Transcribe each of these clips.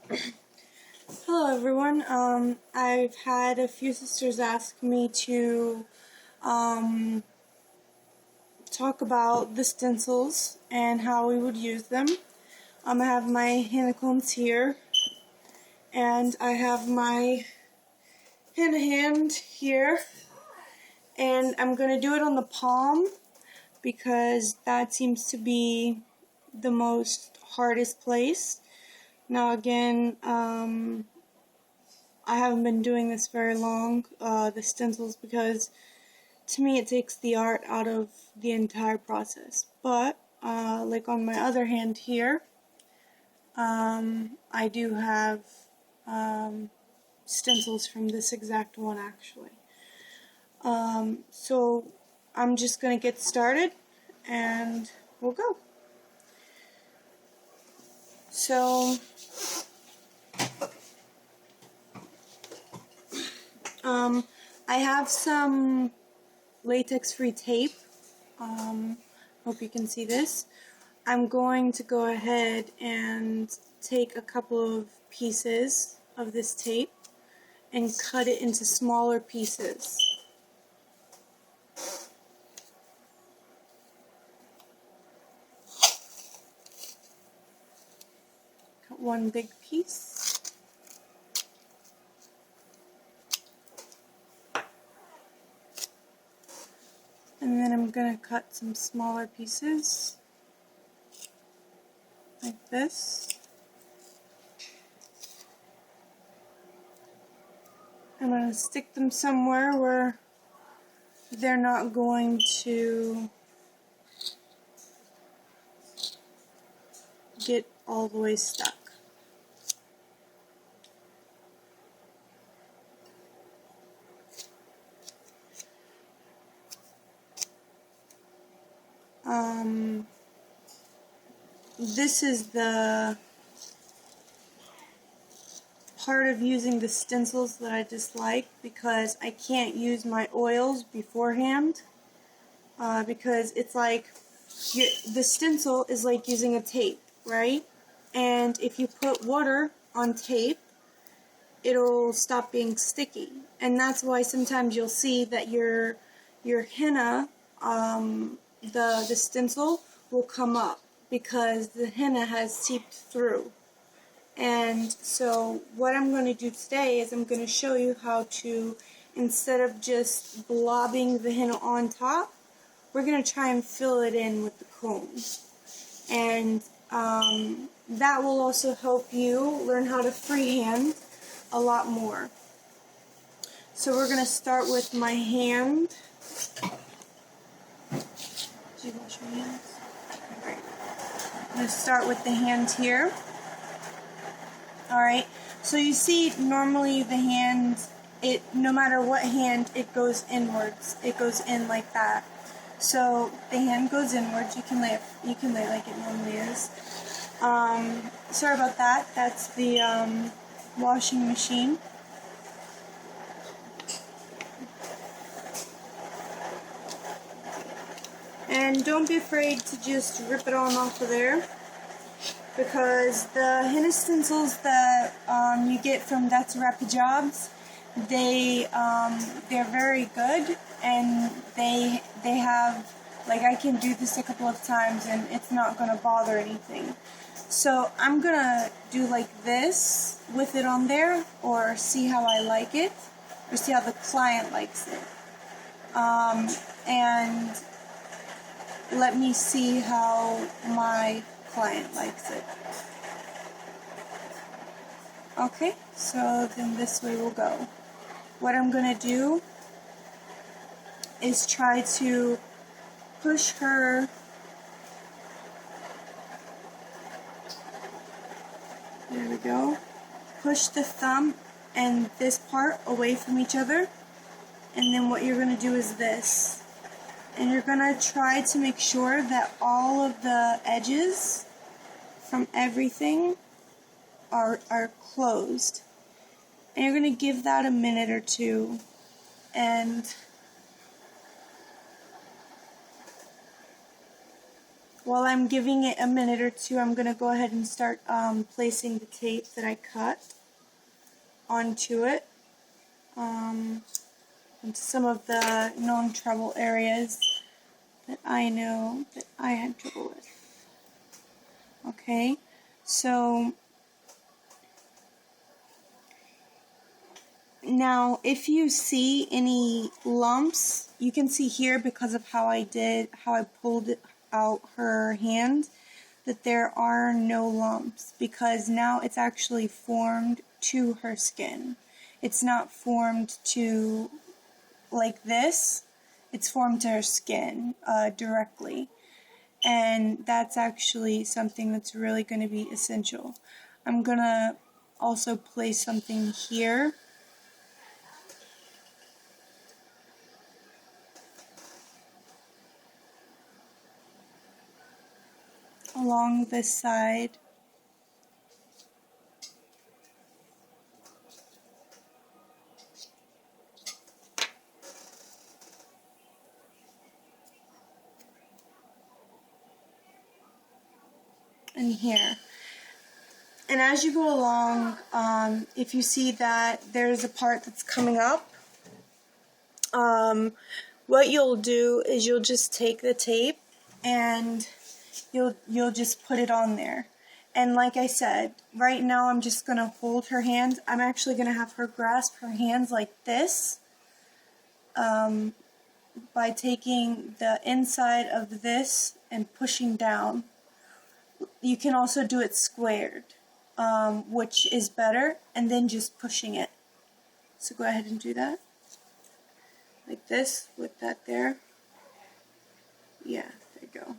Hello everyone. I've had a few sisters ask me to talk about the stencils and how we would use them. I have my henna cones here, and I have my henna hand here, and I'm going to do it on the palm because that seems to be the most hardest place. Now again, I haven't been doing this very long, the stencils, because to me it takes the art out of the entire process. But, like on my other hand here, I do have stencils from this exact one actually. So I'm just going to get started and we'll go. So, I have some latex-free tape. Hope you can see this. I'm going to go ahead and take a couple of pieces of this tape and cut it into smaller pieces. Cut one big piece. And then I'm going to cut some smaller pieces, like this. I'm going to stick them somewhere where they're not going to get all the way stuck. This is the part of using the stencils that I dislike, because I can't use my oils beforehand, because it's like the stencil is like using a tape, right? And if you put water on tape, it'll stop being sticky, and that's why sometimes you'll see that your henna, the stencil will come up because the henna has seeped through. And so what I'm going to do today is I'm going to show you how to, instead of just blobbing the henna on top, we're going to try and fill it in with the cone. And that will also help you learn how to freehand a lot more. So we're going to start with my hand. Did you wash your hands? Alright. I'm going to start with the hand here. Alright, so you see normally the hand, no matter what hand, it goes inwards. It goes in like that. So the hand goes inwards. You can lay it like it normally is. Sorry about that. That's the washing machine. And don't be afraid to just rip it on off of there, because the henna stencils that you get from That's Rapid Jobs, they're very good, and they have, like, I can do this a couple of times and it's not going to bother anything. So I'm going to do like this with it on there, or see how I like it, or see how the client likes it. And let me see how my client likes it. Okay, so then this way we'll go. What I'm going to do is try to push her there we go. Push the thumb and this part away from each other, and then what you're going to do is this. And you're going to try to make sure that all of the edges from everything are closed. And you're going to give that a minute or two. And while I'm giving it a minute or two, I'm going to go ahead and start placing the tape that I cut onto it, into some of the known trouble areas that I know that I had trouble with. Okay, so now if you see any lumps, you can see here because of how I pulled it out her hand, that there are no lumps, because now it's actually formed to her skin. It's not formed to like this, it's formed to her skin directly. And that's actually something that's really going to be essential. I'm going to also place something here. Along this side. And here. And as you go along, if you see that there's a part that's coming up, what you'll do is you'll just take the tape and you'll just put it on there. And like I said, right now I'm just going to hold her hand. I'm actually going to have her grasp her hands like this, by taking the inside of this and pushing down. You can also do it squared, which is better, and then just pushing it. So go ahead and do that. Like this, with that there. Yeah, there you go.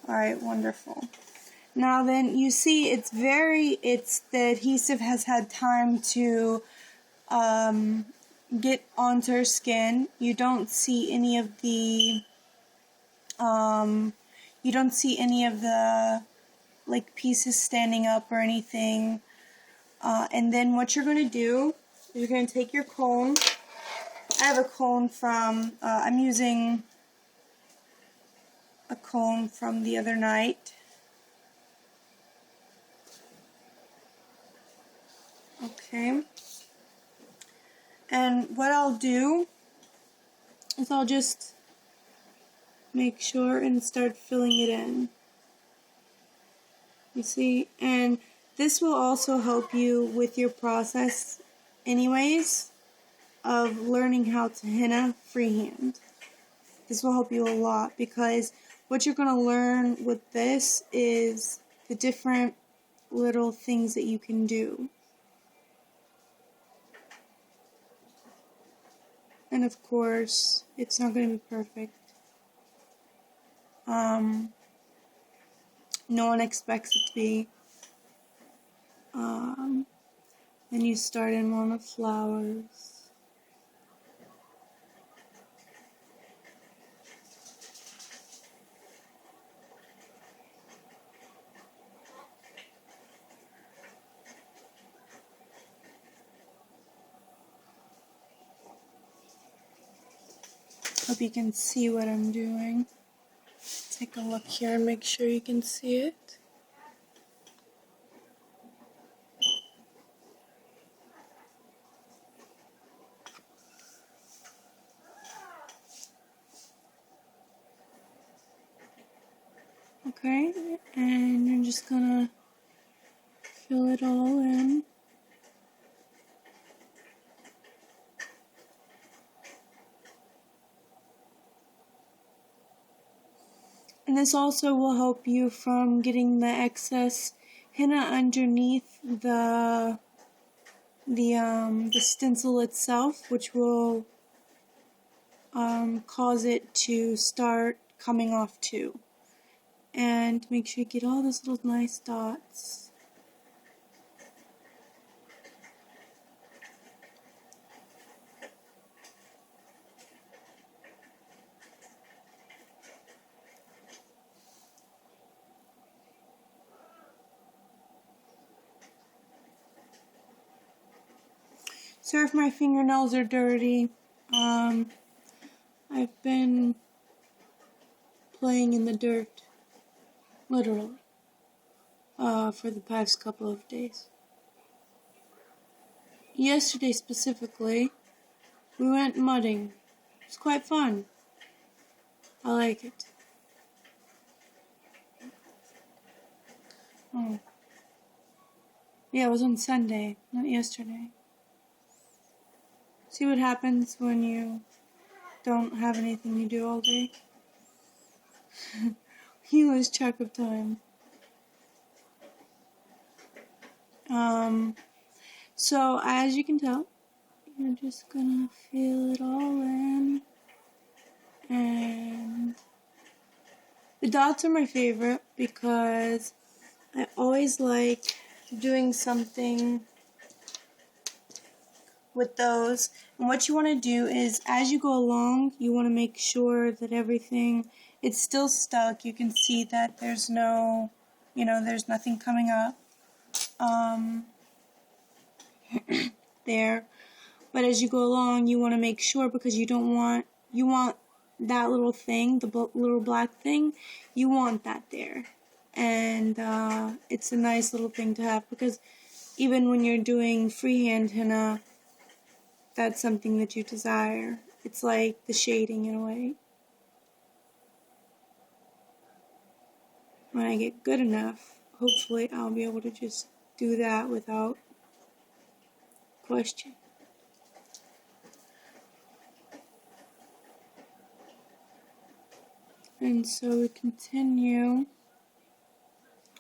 Alright, wonderful. Now then, you see it's the adhesive has had time to get onto her skin. You don't see any of the, like, pieces standing up or anything. And then what you're going to do is you're going to take your cone. I have a cone from, I'm using a cone from the other night. Okay. And what I'll do is I'll just make sure and start filling it in. You see? And this will also help you with your process anyways of learning how to henna freehand. This will help you a lot, because what you're going to learn with this is the different little things that you can do. And of course, it's not going to be perfect. No one expects it to be. Then you start in one of flowers. Hope you can see what I'm doing. Take a look here and make sure you can see it. Okay, and you're just gonna fill it all in. And this also will help you from getting the excess henna underneath the stencil itself, which will cause it to start coming off too. And make sure you get all those little nice dots. Sorry if my fingernails are dirty. I've been playing in the dirt, literally, for the past couple of days. Yesterday specifically, we went mudding. It's quite fun. I like it. Oh. Yeah, it was on Sunday, not yesterday. See what happens when you don't have anything you do all day? You lose track of time. So as you can tell, you're just gonna fill it all in. And the dots are my favorite because I always like doing something with those. And what you want to do is, as you go along, you want to make sure that everything, it's still stuck. You can see that there's no, there's nothing coming up there. But as you go along, you want to make sure, because you want that little thing, the little black thing, you want that there. And it's a nice little thing to have, because even when you're doing freehand henna, that's something that you desire. It's like the shading in a way. When I get good enough, hopefully I'll be able to just do that without question. And so we continue.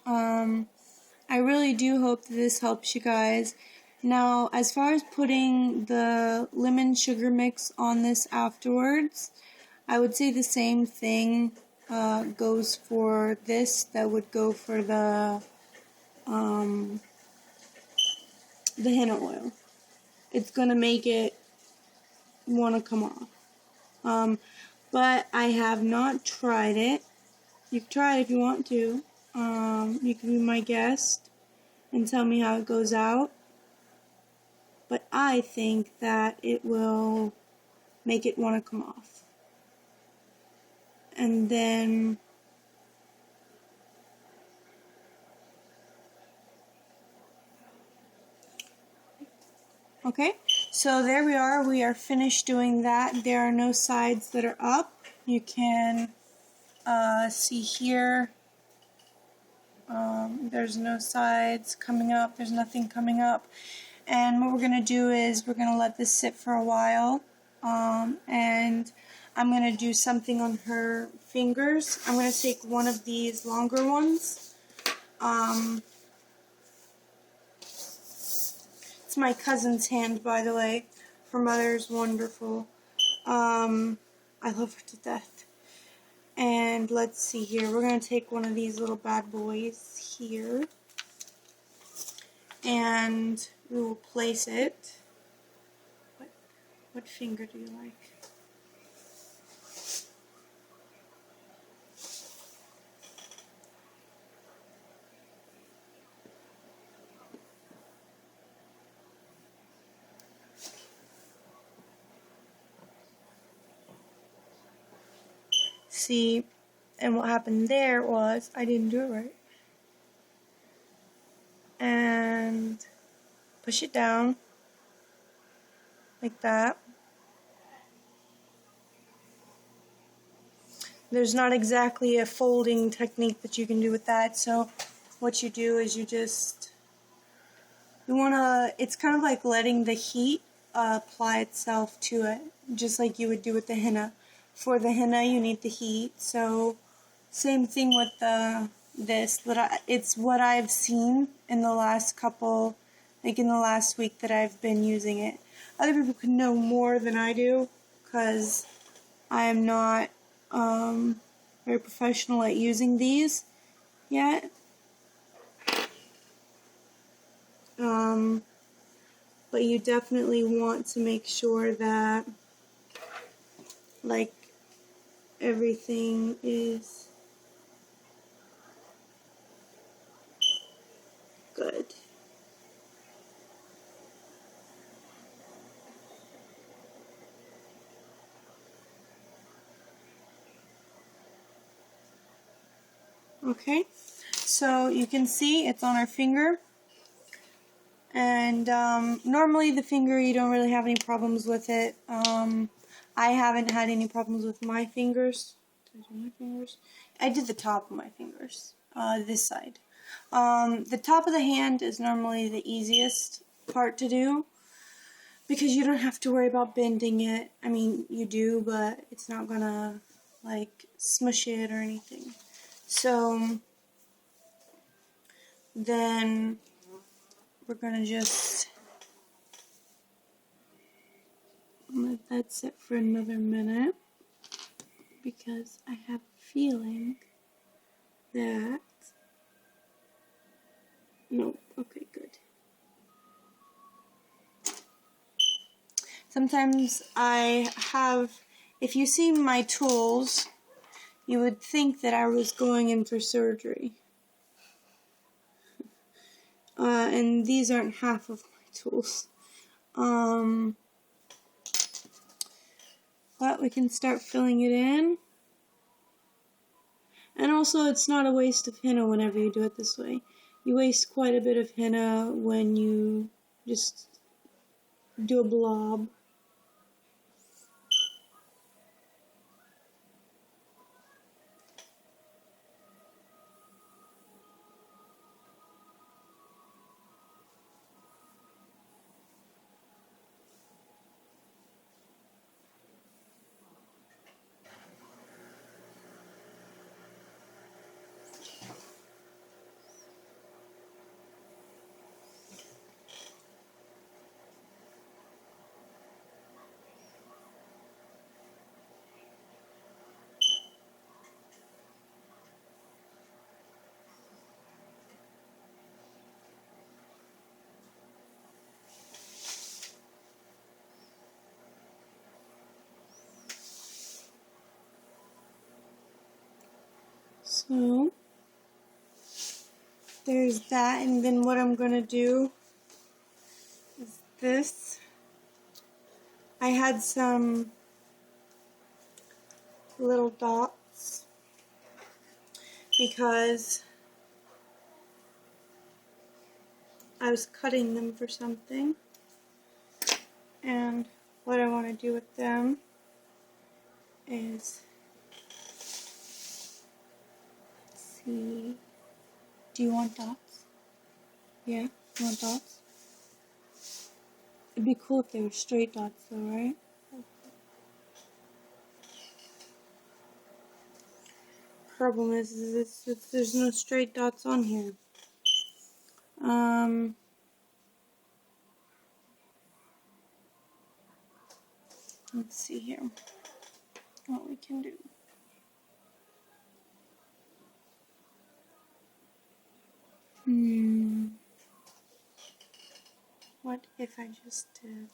I really do hope that this helps you guys. Now, as far as putting the lemon sugar mix on this afterwards, I would say the same thing goes for this that would go for the henna oil. It's going to make it want to come off. But I have not tried it. You can try it if you want to. You can be my guest and tell me how it goes out. But I think that it will make it want to come off. And then okay, so there we are. We are finished doing that. There are no sides that are up. You can see here. There's no sides coming up. There's nothing coming up. And what we're going to do is we're going to let this sit for a while. And I'm going to do something on her fingers. I'm going to take one of these longer ones. It's my cousin's hand, by the way. Her mother's wonderful. I love her to death. And let's see here. We're going to take one of these little bad boys here. And we will place it. What finger do you like? See, and what happened there was I didn't do it right. And push it down like that. There's not exactly a folding technique that you can do with that, so what you do is it's kind of like letting the heat apply itself to it, just like you would do with the henna. For the henna, you need the heat, so same thing with it's what I've seen in the last couple, like in the last week that I've been using it. Other people could know more than I do, because I am not very professional at using these yet. But you definitely want to make sure that, like, everything is good. Okay, so you can see it's on our finger, and normally the finger you don't really have any problems with it. I haven't had any problems with my fingers. Did I do my fingers? I did the top of my fingers, this side. The top of the hand is normally the easiest part to do because you don't have to worry about bending it. I mean, you do, but it's not gonna like smush it or anything. So then we're gonna just let that sit for another minute because I have a feeling that, nope, okay, good. Sometimes I have, if you see my tools, you would think that I was going in for surgery. And these aren't half of my tools. But we can start filling it in. And also, it's not a waste of henna whenever you do it this way. You waste quite a bit of henna when you just do a blob. So there's that, and then what I'm going to do is this. I had some little dots because I was cutting them for something, and what I want to do with them is, let's see, do you want dots? Yeah, you want dots? It'd be cool if they were straight dots though, right? Problem is there's no straight dots on here. Let's see here what we can do. What if I just did?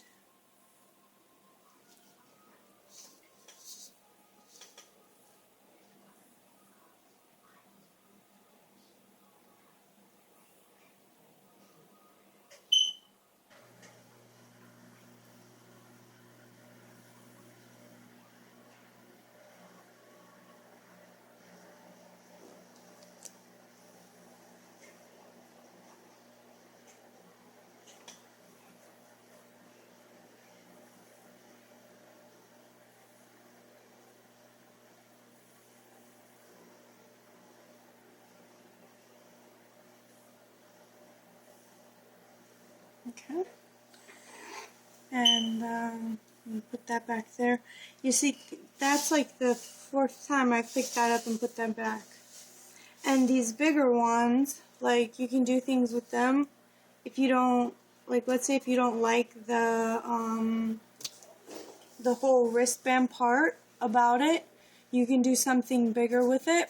Okay. And put that back there. You see, that's like the 4th time I picked that up and put that back. And these bigger ones, like, you can do things with them. If you don't, like, let's say if you don't like the whole wristband part about it, you can do something bigger with it,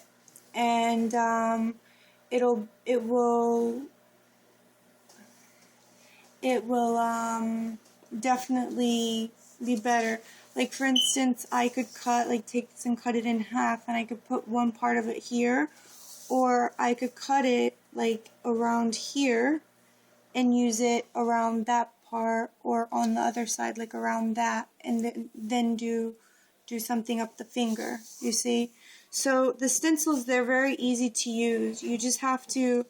and it will definitely be better. Like, for instance, I could take this and cut it in half, and I could put one part of it here, or I could cut it like around here and use it around that part, or on the other side, like around that, and then do something up the finger, you see? So the stencils, they're very easy to use. You just have to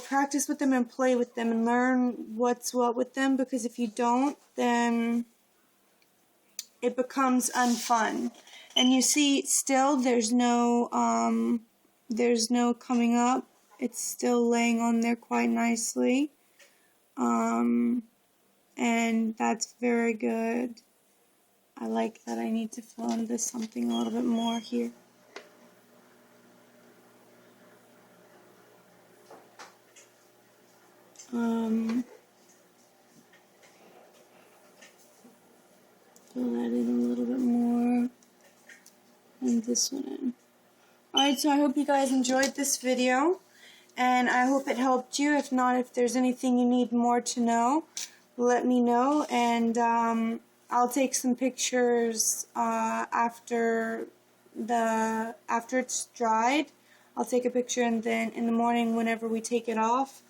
practice with them and play with them and learn what's what with them, because if you don't, then it becomes unfun. And you see, still there's no coming up. It's still laying on there quite nicely. And that's very good. I like that. I need to fill in this something a little bit more here. Fill that in a little bit more. And this one in. Alright, so I hope you guys enjoyed this video. And I hope it helped you. If not, if there's anything you need more to know, let me know. And I'll take some pictures after it's dried. I'll take a picture, and then in the morning, whenever we take it off,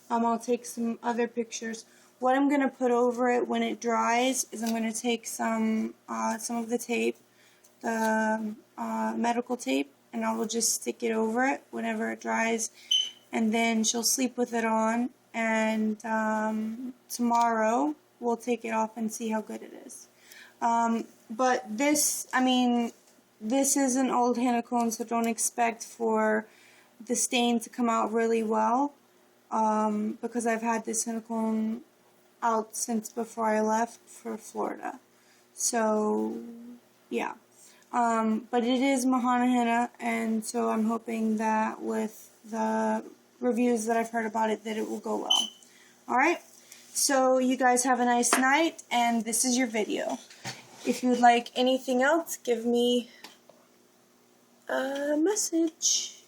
I'll take some other pictures. What I'm going to put over it when it dries is I'm going to take some of the tape, the medical tape, and I will just stick it over it whenever it dries, and then she'll sleep with it on, and tomorrow we'll take it off and see how good it is. But this, this is an old henna cone, so don't expect for the stain to come out really well, because I've had this henna cone out since before I left for Florida. So, yeah. But it is Mahana henna, and so I'm hoping that with the reviews that I've heard about it, that it will go well. Alright, so you guys have a nice night, and this is your video. If you would like anything else, give me a message.